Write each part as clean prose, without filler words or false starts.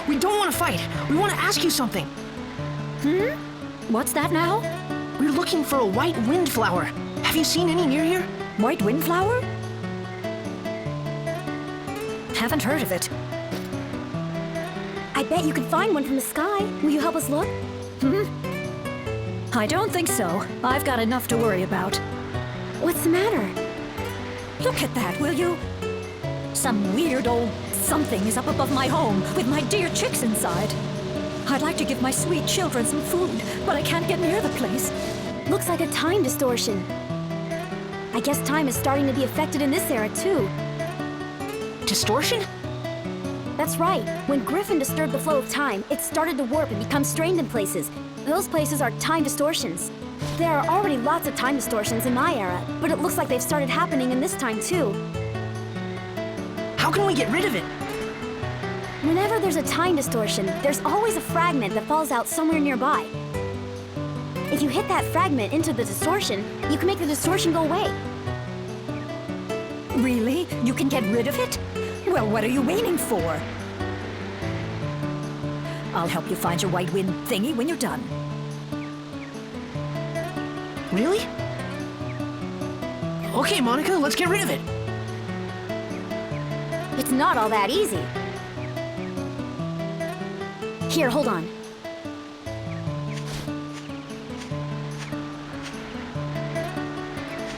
We don't want to fight. We want to ask you something. What's that now? We're looking for a white windflower. Have you seen any near here? White windflower? Haven't heard of it. I bet you could find one from the sky. Will you help us look? I don't think so. I've got enough to worry about. What's the matter? Look at that, will you? Some weird old something is up above my home with my dear chicks inside. I'd like to give my sweet children some food, but I can't get near the place. Looks like a time distortion. I guess time is starting to be affected in this era, too. Distortion? That's right. When Griffin disturbed the flow of time, it started to warp and become strained in places. Those places are time distortions. There are already lots of time distortions in my era, but it looks like they've started happening in this time, too. How can we get rid of it? Whenever there's a time distortion, there's always a fragment that falls out somewhere nearby. If you hit that fragment into the distortion, you can make the distortion go away. Really? You can get rid of it? Well, what are you waiting for? I'll help you find your white wind thingy when you're done. Really? Okay, Monica, let's get rid of it. It's not all that easy. Here, hold on.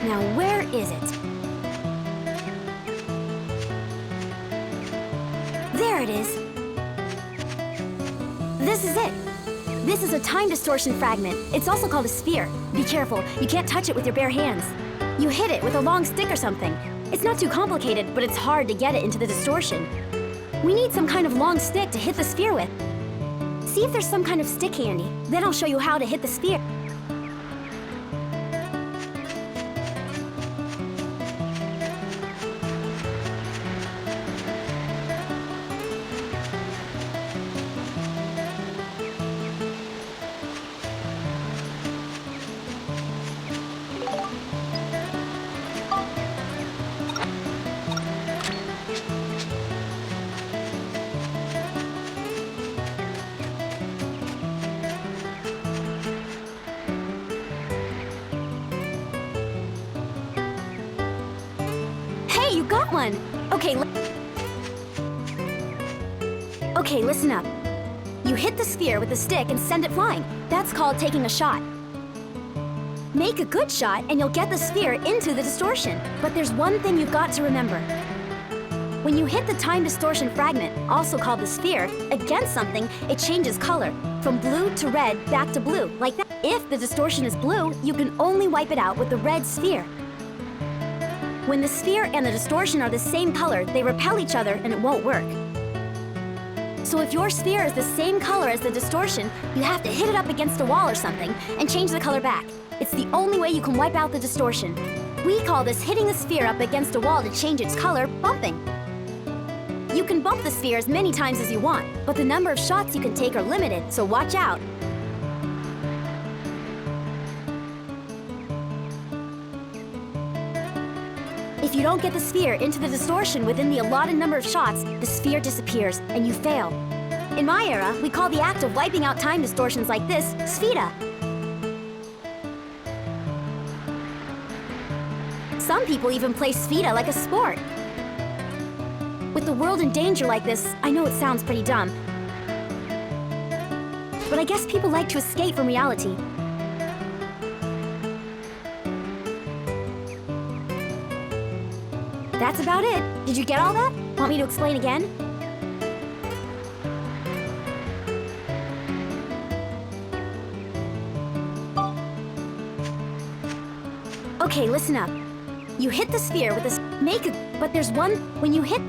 Now, where is it? There it is. This is it. This is a time distortion fragment. It's also called a sphere. Be careful, you can't touch it with your bare hands. You hit it with a long stick or something. It's not too complicated, but it's hard to get it into the distortion. We need some kind of long stick to hit the sphere with. See if there's some kind of stick handy. Then I'll show you how to hit the sphere. Hey, you got one! Okay, listen up. You hit the sphere with the stick and send it flying. That's called taking a shot. Make a good shot and you'll get the sphere into the distortion. But there's one thing you've got to remember. When you hit the time distortion fragment, also called the sphere, against something, it changes color. From blue to red, back to blue, like that. If the distortion is blue, you can only wipe it out with the red sphere. When the sphere and the distortion are the same color, they repel each other and it won't work. So if your sphere is the same color as the distortion, you have to hit it up against a wall or something and change the color back. It's the only way you can wipe out the distortion. We call this hitting the sphere up against a wall to change its color bumping. You can bump the sphere as many times as you want, but the number of shots you can take are limited, so watch out. If you don't get the sphere into the distortion within the allotted number of shots, the sphere disappears and you fail. In my era, we call the act of wiping out time distortions like this, Spheda. Some people even play Spheda like a sport. With the world in danger like this, I know it sounds pretty dumb. But I guess people like to escape from reality. That's about it. Did you get all that? Want me to explain again? Okay, listen up. You hit the sphere with this. But there's one when you hit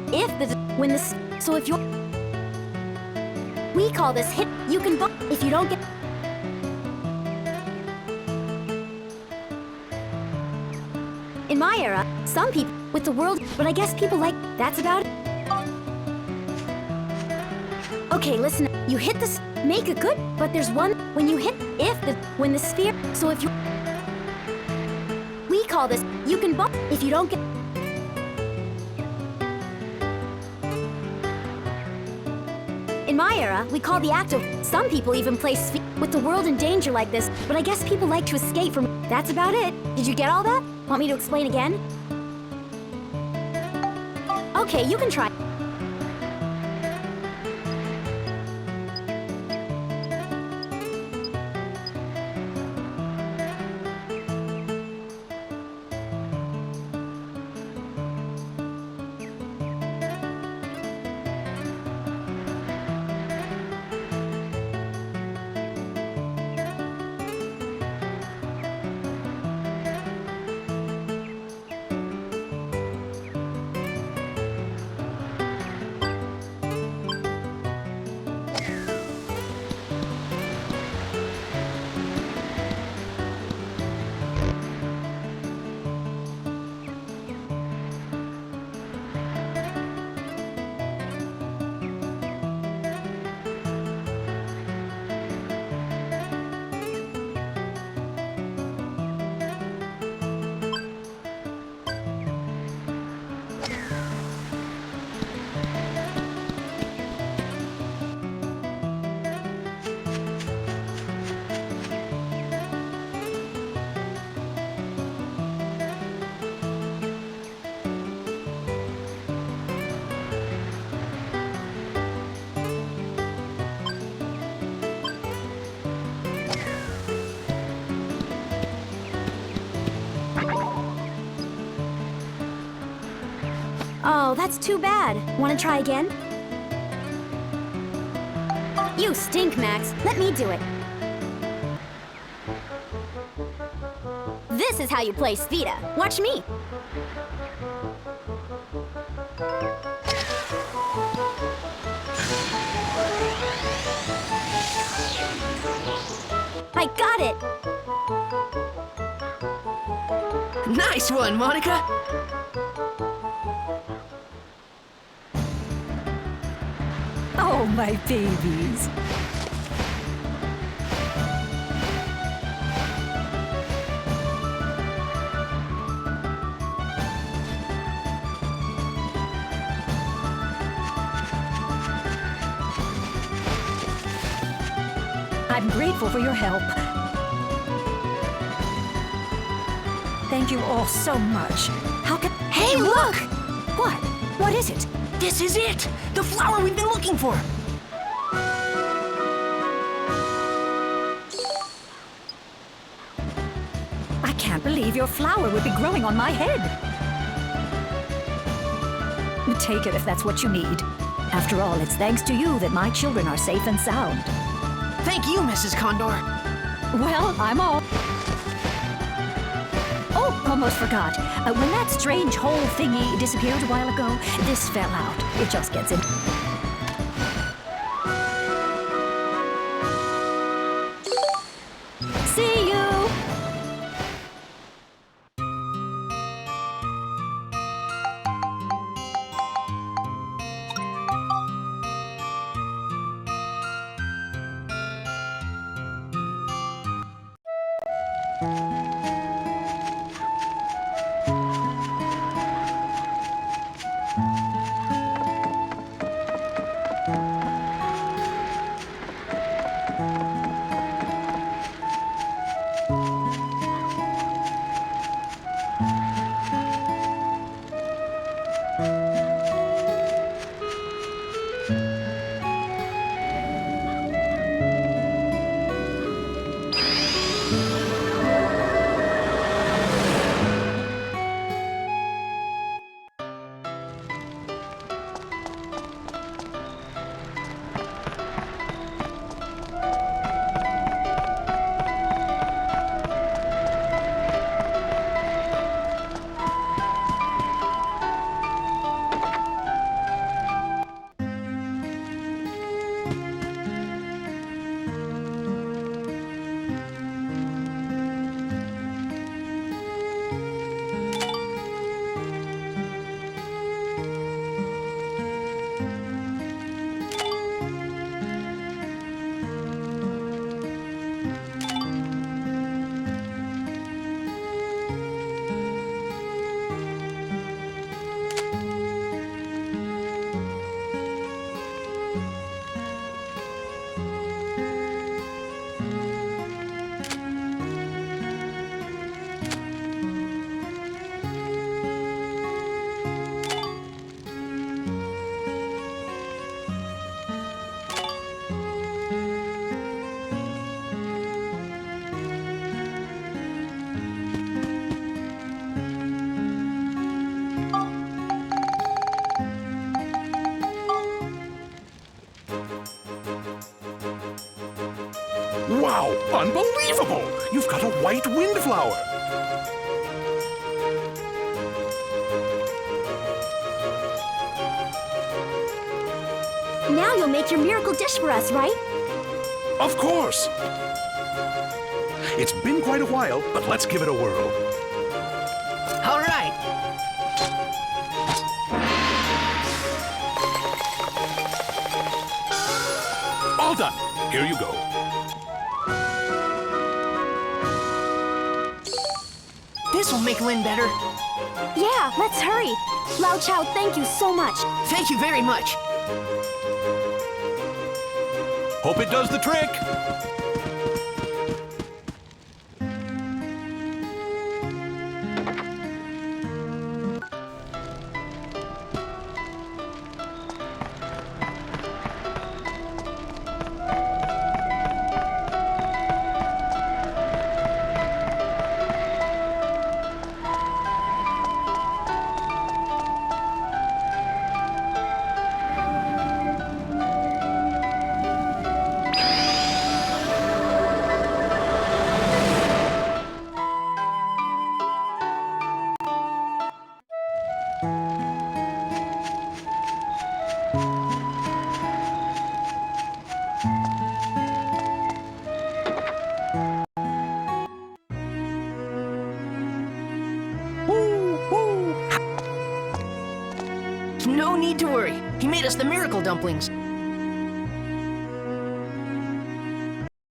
when this. So if you're. We call this hit. You can if you don't get. In my era, some people with the world, but I guess people like. That's about it. Okay, listen. You hit this. Make a good. But there's one when you hit when the sphere. So if you. We call this. You can bump if you don't get. In my era, we call the act of. Some people even play with the world in danger like this, but I guess people like to escape from. That's about it. Did you get all that? Want me to explain again? Okay, you can try. Oh, that's too bad. Want to try again? You stink, Max. Let me do it. This is how you play Svita. Watch me. I got it! Nice one, Monica! Oh, my babies. I'm grateful for your help. Thank you all so much. How can... Hey, look! What? What is it? This is it! The flower we've been looking for! I can't believe your flower would be growing on my head. Take it if that's what you need. After all, it's thanks to you that my children are safe and sound. Thank you, Mrs. Condor. Well, I'm all... Oh, almost forgot. When that strange hole thingy disappeared a while ago, this fell out. It just gets in. See you! Wow, unbelievable! You've got a white windflower. Now you'll make your miracle dish for us, right? Of course. It's been quite a while, but let's give it a whirl. All right. All done. Here you go. This will make Lynn better. Yeah, let's hurry. Lao Chow, thank you so much. Thank you very much. Hope it does the trick. No need to worry. He made us the miracle dumplings.